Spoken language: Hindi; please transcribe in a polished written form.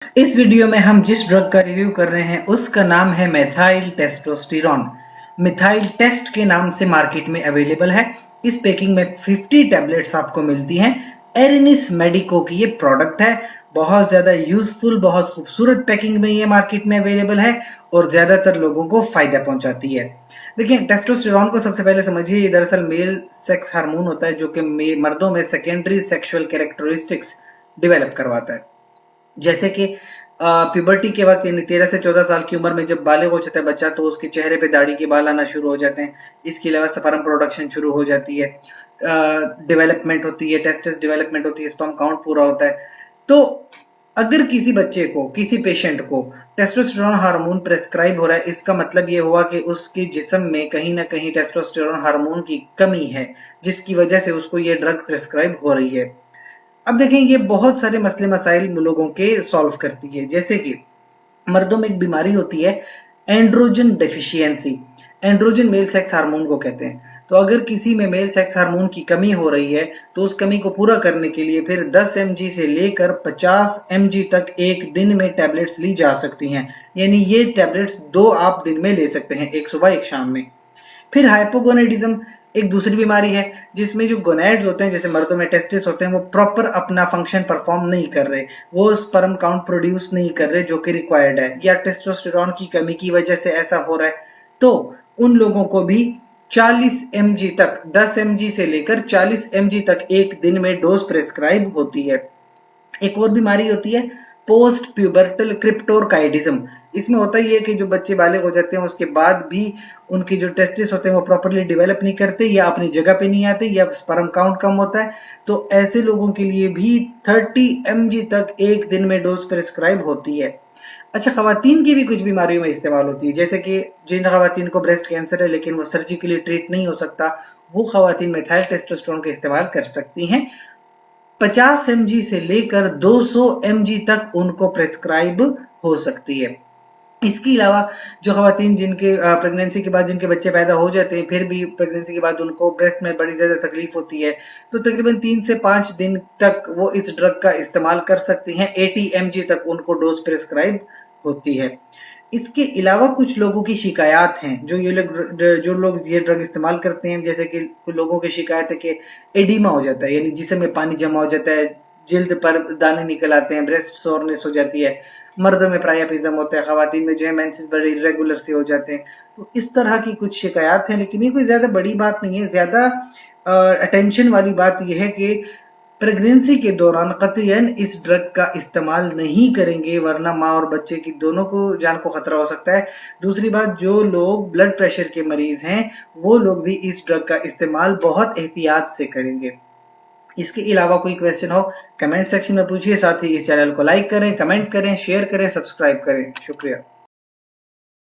इस वीडियो में हम जिस ड्रग का रिव्यू कर रहे हैं उसका नाम है मेथाइल टेस्टोस्टेरोन। मिथाइल टेस्ट के नाम से मार्केट में अवेलेबल है। इस पैकिंग में 50 टैबलेट्स आपको मिलती हैं। एरिनिस मेडिको की ये प्रोडक्ट है। बहुत ज्यादा यूजफुल, बहुत खूबसूरत पैकिंग में ये मार्केट में अवेलेबल है और ज्यादातर लोगों को फायदा पहुंचाती है। देखिए, टेस्टोस्टेरोन को सबसे पहले समझिए, ये दरअसल मेल सेक्स हार्मोन होता है जो कि मर्दों में सेकेंडरी सेक्सुअल कैरेक्टरिस्टिक्स डेवलप करवाता है। जैसे कि प्यूबर्टी के वक्त यानी 13 से 14 साल की उम्र में जब बालिग हो जाता है बच्चा, तो उसके चेहरे पे दाढ़ी के बाल आना शुरू हो जाते हैं। इसके अलावा स्पर्म प्रोडक्शन शुरू हो जाती है, डेवलपमेंट होती है, टेस्टिस डेवलपमेंट होती है, स्पर्म काउंट पूरा होता है। तो अगर किसी बच्चे को, किसी पेशेंट को टेस्टोस्टेरोन हार्मोन प्रेस्क्राइब हो रहा है, इसका मतलब ये हुआ कि उसके जिस्म में कहीं ना कहीं टेस्टोस्टेरोन हार्मोन की कमी है, जिसकी वजह से उसको ये ड्रग प्रेस्क्राइब हो रही है। अब देखें, ये बहुत सारे मसले मसाइल लोगों के सॉल्व करती है। जैसे कि मर्दों में एक बीमारी होती है, androgen deficiency. Androgen male sex hormone को कहते हैं। तो अगर किसी में मेल सेक्स हार्मोन की कमी हो रही है, तो उस कमी को पूरा करने के लिए फिर 10 mg से लेकर 50 mg तक एक दिन में टैबलेट्स ली जा सकती हैं। यानी ये टैबलेट्स दो आप दिन में ले सकते हैं, एक सुबह एक शाम में। फिर हाइपोगोनेडिज्म एक दूसरी बीमारी है, जिसमें जो गोनैड्स होते हैं, जैसे मर्दों में टेस्टिस होते हैं, वो प्रॉपर अपना फंक्शन परफॉर्म नहीं कर रहे, वो स्पर्म काउंट प्रोड्यूस नहीं कर रहे जो कि रिक्वायर्ड है, या टेस्टोस्टेरोन की कमी की वजह से ऐसा हो रहा है। तो उन लोगों को भी 40 mg तक, 10 mg से लेकर 40 mg तक एक दिन में डोज प्रेस्क्राइब होती है। एक और बीमारी होती है पोस्ट प्यूबर्टल क्रिप्टोरकाइडिज्म। इसमें होता ही है कि जो बच्चे बालिग हो जाते हैं उसके बाद भी उनके जो टेस्टिस होते हैं वो प्रॉपरली डेवलप नहीं करते, या अपनी जगह पे नहीं आते, या स्पर्म काउंट कम होता है। तो ऐसे लोगों के लिए भी 30 mg तक एक दिन में डोज प्रेस्क्राइब होती है। अच्छा, खवातीन की भी कुछ बीमारियों में इस्तेमाल होती है, जैसे कि जिन खवातीन को ब्रेस्ट कैंसर है लेकिन वो सर्जिकली ट्रीट नहीं हो सकता, वो खवातीन मेथाइल टेस्टोस्टेरोन का इस्तेमाल कर सकती हैं। 50 mg से लेकर 200 mg तक उनको प्रेस्क्राइब हो सकती है। इसके अलावा जो खवातीन जिनके प्रेगनेंसी के बाद जिनके बच्चे पैदा हो जाते हैं, फिर भी प्रेगनेंसी के बाद उनको ब्रेस्ट में बड़ी ज्यादा तकलीफ होती है, तो तकरीबन 3 से 5 दिन तक वो इस ड्रग का इस्तेमाल कर सकती हैं। 80 mg तक उनको डोज प्रेस्क्राइब होती है। इसके अलावा कुछ लोगों की शिकायत हैं, जो लोग ये ड्रग इस्तेमाल करते हैं, जैसे कि कुछ लोगों की शिकायत है कि एडिमा हो जाता है, यानी जिस्म में पानी जमा हो जाता है, जिल्द पर दाने निकल आते हैं, ब्रेस्ट सोरनेस हो जाती है। मर्दों में प्रायापिज्म होता है, खवातीन में जो है मेंसेस बड़े इरेगुलर से हो जाते हैं। तो इस तरह की कुछ शिकायत है, लेकिन ये कोई ज्यादा बड़ी बात नहीं है। ज्यादा अटेंशन वाली बात यह है कि प्रेगनेंसी के दौरान कतईन इस ड्रग का इस्तेमाल नहीं करेंगे, वरना माँ और बच्चे की दोनों को जान को खतरा हो सकता है। दूसरी बात, जो लोग ब्लड प्रेशर के मरीज हैं वो लोग भी इस ड्रग का इस्तेमाल बहुत एहतियात से करेंगे। इसके अलावा कोई क्वेश्चन हो कमेंट सेक्शन में पूछिए। साथ ही इस चैनल को लाइक करें, कमेंट करें, शेयर करें, सब्सक्राइब करें। शुक्रिया।